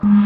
Looking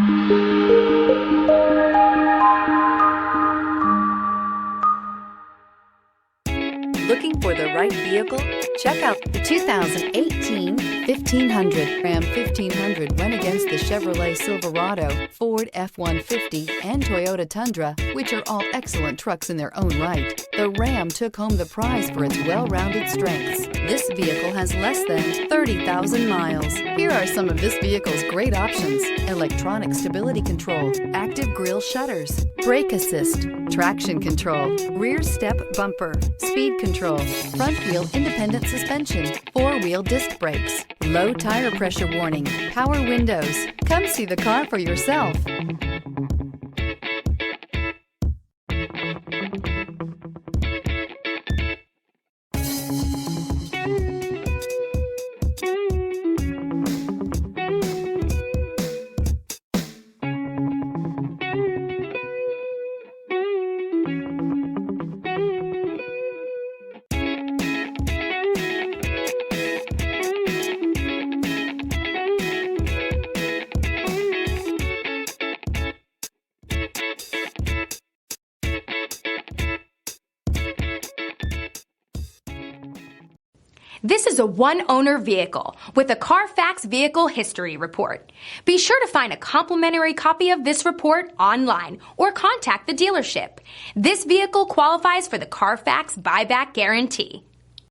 for the right vehicle? Check out the 2018 1500. Ram 1500 went against the Chevrolet Silverado, Ford F-150, and Toyota Tundra, which are all excellent trucks in their own right. The Ram took home the prize for its well-rounded strengths. This vehicle has less than 30,000 miles. Here are some of this vehicle's great options: electronic stability control, active grille shutters, brake assist, traction control, rear step bumper, speed control, front wheel independent suspension, four-wheel disc brakes, low tire pressure warning, power windows. Come see the car for yourself. This is a one-owner vehicle with a Carfax Vehicle History Report. Be sure to find a complimentary copy of this report online or contact the dealership. This vehicle qualifies for the Carfax Buyback Guarantee.